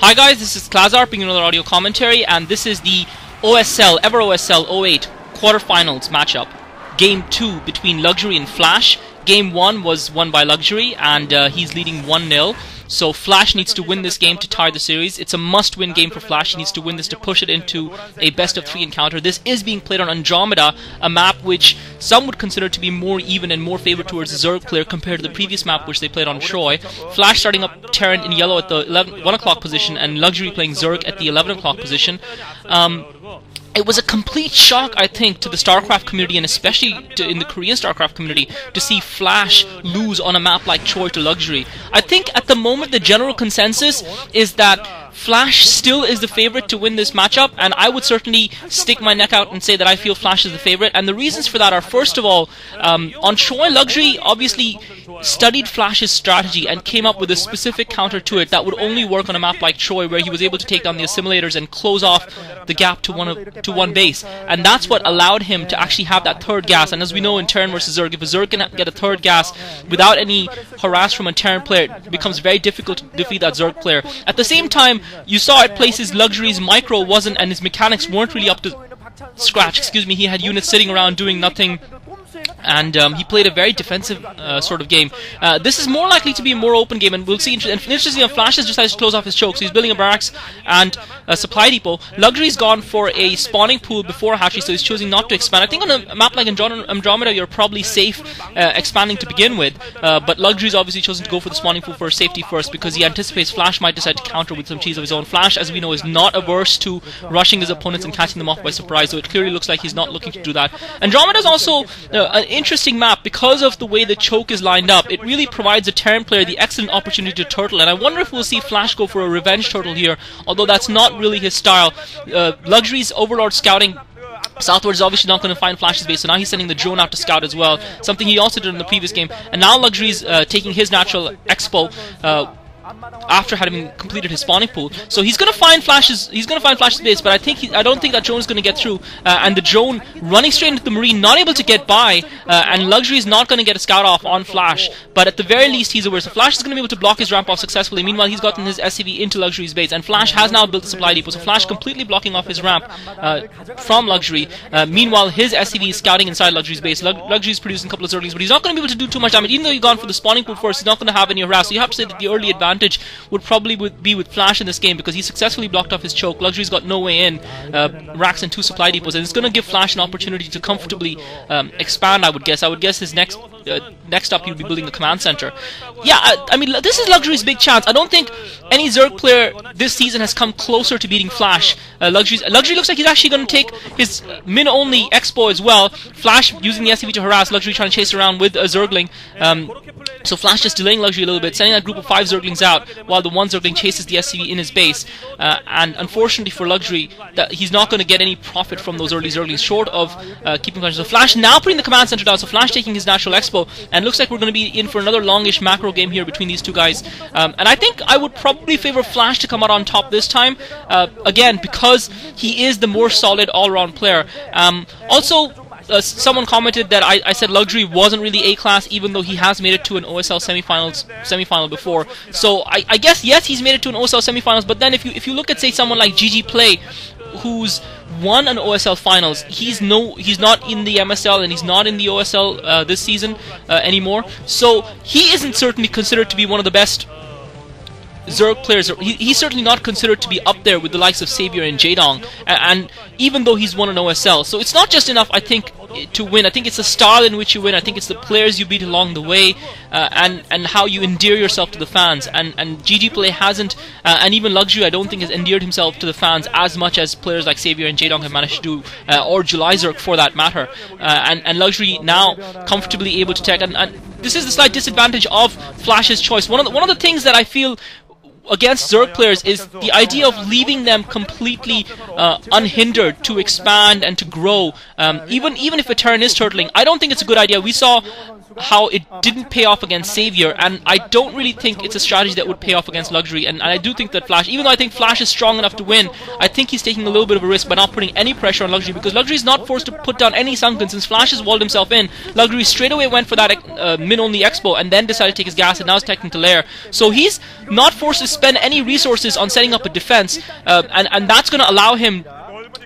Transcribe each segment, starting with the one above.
Hi guys, this is Klazart bringing another audio commentary, and this is the OSL, OSL 08 quarterfinals matchup. Game 2 between Luxury and Flash. Game 1 was won by Luxury, and he's leading 1-0. So Flash needs to win this game to tie the series. It's a must-win game for Flash. He needs to win this to push it into a best-of-3 encounter. This is being played on Andromeda, a map which some would consider to be more even and more favored towards the Zerg player compared to the previous map which they played on Troy. Flash starting up Terran in yellow at the 1 o'clock position, and Luxury playing Zerg at the 11 o'clock position. It was a complete shock, I think, to the StarCraft community, and especially in the Korean StarCraft community, to see Flash lose on a map like Troy to Luxury. I think at the moment the general consensus is that Flash still is the favorite to win this matchup, and I would certainly stick my neck out and say that I feel Flash is the favorite. And the reasons for that are, first of all, on Troy, Luxury obviously studied Flash's strategy and came up with a specific counter to it that would only work on a map like Troy, where he was able to take down the assimilators and close off the gap to one base. And that's what allowed him to actually have that third gas. And as we know in Terran versus Zerg, if a Zerg can get a third gas without any harass from a Terran player, it becomes very difficult to defeat that Zerg player. At the same time, you saw at places Luxury's micro wasn't, and his mechanics weren't really up to scratch. Excuse me, he had units sitting around doing nothing, and he played a very defensive sort of game. This is more likely to be a more open game, and we'll see. And interestingly, Flash has decided to close off his choke, so he's building a barracks and a supply depot. Luxury's gone for a spawning pool before hatchery, so he's choosing not to expand. I think on a map like Andromeda, you're probably safe expanding to begin with, but Luxury's obviously chosen to go for the spawning pool for safety first, because he anticipates Flash might decide to counter with some cheese of his own. Flash, as we know, is not averse to rushing his opponents and catching them off by surprise, so it clearly looks like he's not looking to do that. Andromeda's also an interesting map because of the way the choke is lined up. It really provides a Terran player the excellent opportunity to turtle, and I wonder if we'll see Flash go for a revenge turtle here, although that's not really his style. Luxury's Overlord scouting southwards is obviously not going to find Flash's base, so now he's sending the drone out to scout as well, something he also did in the previous game. And now Luxury's taking his natural expo after having completed his spawning pool, so he's going to find Flash's base, but I don't think that drone is going to get through, and the drone running straight into the Marine, not able to get by, and Luxury is not going to get a scout off on Flash, but at the very least he's aware, so Flash is going to be able to block his ramp off successfully. Meanwhile, he's gotten his SCV into Luxury's base, and Flash has now built the supply depot, so Flash completely blocking off his ramp from Luxury. Meanwhile, his SCV is scouting inside Luxury's base. Luxury's producing a couple of Zerglings, but he's not going to be able to do too much damage. Even though he's gone for the spawning pool first, he's not going to have any harass, so you have to say that the early advantage would probably be with Flash in this game, because he successfully blocked off his choke. Luxury's got no way in, racks and 2 supply depots, and it's going to give Flash an opportunity to comfortably expand, I would guess. I would guess his next up he'll be building a command center. Yeah, I mean, this is Luxury's big chance. I don't think any Zerg player this season has come closer to beating Flash. Luxury looks like he's actually going to take his min-only expo as well. Flash using the SCV to harass, Luxury trying to chase around with a Zergling. So Flash just delaying Luxury a little bit, sending that group of 5 Zerglings out, while the 1 Zergling chases the SCV in his base. And unfortunately for Luxury, he's not going to get any profit from those early Zerglings, short of keeping control. So Flash now putting the command center down, so Flash taking his natural expo, and looks like we're going to be in for another longish macro game here between these two guys. And I think I would probably favor Flash to come out on top this time, again, because he is the more solid all-around player. Also, someone commented that I said Luxury wasn't really A-class, even though he has made it to an OSL semifinal before. So I guess, yes, he's made it to an OSL semifinals, but then if you look at, say, someone like GG Play, who's won an OSL finals, he's not in the MSL, and he's not in the OSL this season anymore. So he isn't certainly considered to be one of the best Zerg players. He's certainly not considered to be up there with the likes of Savior and Jaedong, and even though he's won an OSL. So it's not just enough, I think, to win. I think it's the style in which you win. I think it's the players you beat along the way, and how you endear yourself to the fans. And GG Play hasn't, and even Luxury, I don't think, has endeared himself to the fans as much as players like Savior and Jaedong have managed to do, or July Zerg for that matter. And Luxury now comfortably able to take, and this is the slight disadvantage of Flash's choice. One of the things that I feel against Zerg players is the idea of leaving them completely unhindered to expand and to grow, even if a Terran is turtling. I don't think it's a good idea. We saw how it didn't pay off against Savior, and I don't really think it's a strategy that would pay off against Luxury, and I do think that Flash, even though I think Flash is strong enough to win, I think he's taking a little bit of a risk by not putting any pressure on Luxury, because Luxury is not forced to put down any sunken. Since Flash has walled himself in, Luxury straight away went for that min-only expo, and then decided to take his gas, and now is teching to lair. So he's not forced to spend any resources on setting up a defense, and that's going to allow him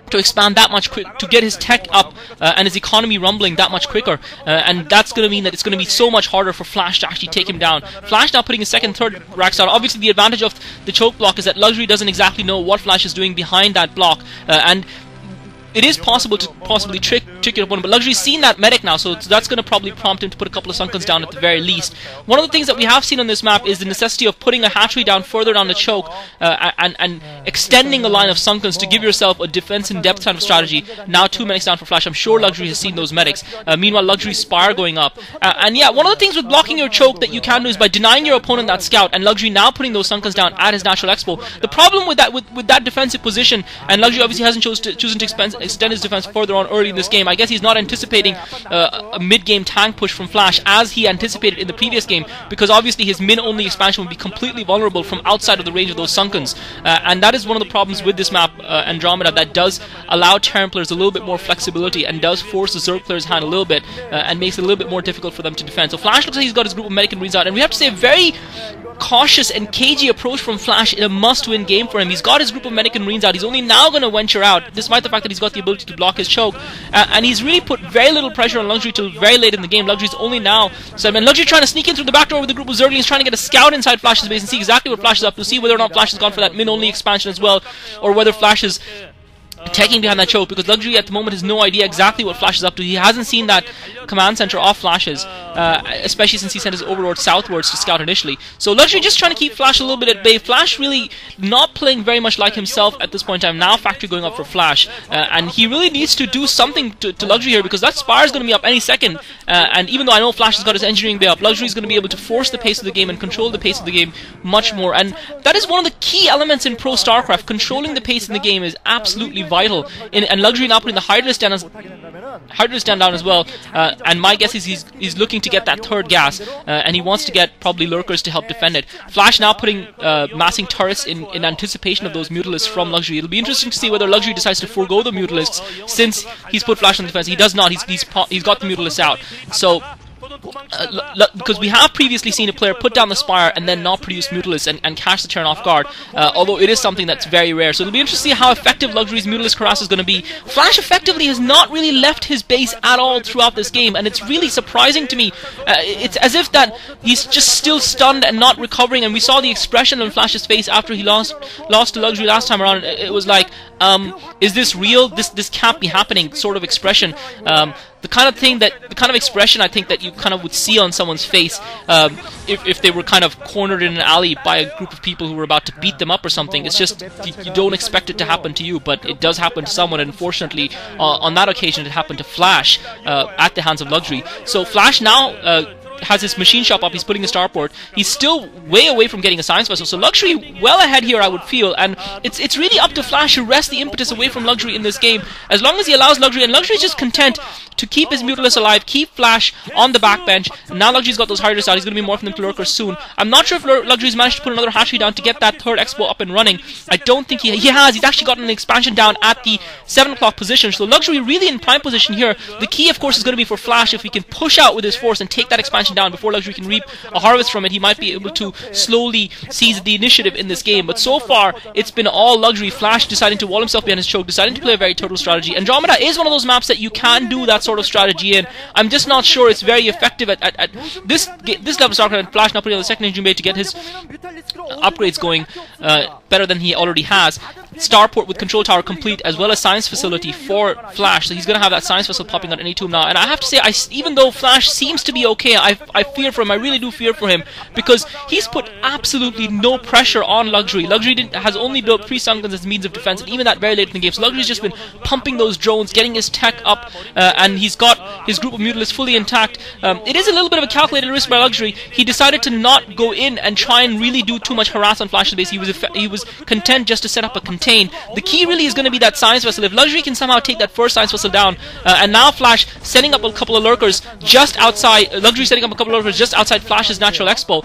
to expand that much to get his tech up and his economy rumbling that much quicker, and that's going to mean that it's going to be so much harder for Flash to actually take him down. Flash now putting his second, third racks down. Obviously the advantage of the choke block is that Luxury doesn't exactly know what Flash is doing behind that block, and it is possible to possibly trick your opponent, but Luxury's seen that medic now, so that's going to probably prompt him to put a couple of sunkens down at the very least. One of the things that we have seen on this map is the necessity of putting a hatchery down further down the choke and extending a line of sunkens to give yourself a defense in depth kind of strategy. Now 2 medics down for Flash. I'm sure Luxury has seen those medics. Meanwhile, Luxury's Spire going up. And yeah, one of the things with blocking your choke that you can do is by denying your opponent that scout, and Luxury now putting those sunkens down at his natural expo. The problem with that defensive position, and Luxury obviously hasn't chosen to extend his defense further on early in this game. I guess he's not anticipating a mid-game tank push from Flash as he anticipated in the previous game, because obviously his min-only expansion would be completely vulnerable from outside of the range of those sunkens, and that is one of the problems with this map, Andromeda, that does allow Terran players a little bit more flexibility and does force the Zerg players' hand a little bit and makes it a little bit more difficult for them to defend. So Flash looks like he's got his group of medic and Marines out, and we have to say a very cautious and cagey approach from Flash in a must-win game for him. He's got his group of medic and Marines out. He's only now going to venture out, despite the fact that he's got the ability to block his choke, and he's really put very little pressure on Luxury till very late in the game. Luxury's only now, so I mean, Luxury trying to sneak in through the back door with the group of Zerglings, trying to get a scout inside Flash's base and see exactly what Flash is up to, see whether or not Flash has gone for that min-only expansion as well, or whether Flash is teching behind that choke, because Luxury at the moment has no idea exactly what Flash is up to. He hasn't seen that command center off Flash's, especially since he sent his overlord southwards to scout initially. So Luxury just trying to keep Flash a little bit at bay. Flash really not playing very much like himself at this point in time. Now Factory going up for Flash, and he really needs to do something to Luxury here, because that Spire is going to be up any second, and even though I know Flash has got his engineering bay up, Luxury is going to be able to force the pace of the game and control the pace of the game much more, and that is one of the key elements in Pro StarCraft. Controlling the pace in the game is absolutely vital, and Luxury now putting the Hydra's down as well, and my guess is he's looking to get that third gas, and he wants to get probably Lurkers to help defend it. Flash now putting massing turrets in anticipation of those Mutalisks from Luxury. It'll be interesting to see whether Luxury decides to forego the Mutalisks, since he's put Flash on defense. He does not. He's got the Mutalisks out. So because we have previously seen a player put down the Spire and then not produce Mutalisks and catch the turn off guard, although it is something that's very rare. So it'll be interesting to see how effective Luxury's Mutalisk harass is going to be. Flash effectively has not really left his base at all throughout this game, and it's really surprising to me. It's as if that he's just still stunned and not recovering, and we saw the expression on Flash's face after he lost to Luxury last time around. It was like, is this real? This can't be happening sort of expression. The kind of expression I think that you kind of would see on someone's face if they were kind of cornered in an alley by a group of people who were about to beat them up or something. It's just you don't expect it to happen to you, but it does happen to someone, and unfortunately on that occasion it happened to Flash at the hands of Luxury. So Flash now has his machine shop up, he's putting a starport. He's still way away from getting a science vessel, so Luxury well ahead here, I would feel, and it's really up to Flash to wrest the impetus away from Luxury in this game, as long as he allows Luxury, and Luxury is just content to keep his Mutalisks alive, keep Flash on the backbench. Now Luxury's got those Hydras out, he's going to be morphing them to Lurkers soon. I'm not sure if Luxury's managed to put another hatchery down to get that third expo up and running. I don't think he has. He's actually gotten an expansion down at the 7 o'clock position, so Luxury really in prime position here. The key, of course, is going to be for Flash. If he can push out with his force and take that expansion down before Luxury can reap a harvest from it, he might be able to slowly seize the initiative in this game. But so far, it's been all Luxury. Flash deciding to wall himself behind his choke, deciding to play a very total strategy. Andromeda is one of those maps that you can do that sort of strategy in. I'm just not sure it's very effective at this level of StarCraft, and Flash now putting on the second engine bay to get his upgrades going better than he already has. Starport with control tower complete, as well as science facility for Flash, so he's going to have that science vessel popping out any tomb now. And I have to say, even though Flash seems to be okay, I fear for him. I really do fear for him, because he's put absolutely no pressure on Luxury. Luxury has only built 3 Sunkens as means of defense, and even that very late in the game. So Luxury's just been pumping those drones, getting his tech up, and he's got his group of Mutalisks fully intact. It is a little bit of a calculated risk by Luxury. He decided to not go in and try and really do too much harass on Flash's base. He was content just to set up a contain. The key really is going to be that Science Vessel. If Luxury can somehow take that first Science Vessel down, and now Flash setting up a couple of lurkers just outside, Luxury setting up a couple of lurkers just outside Flash's natural expo.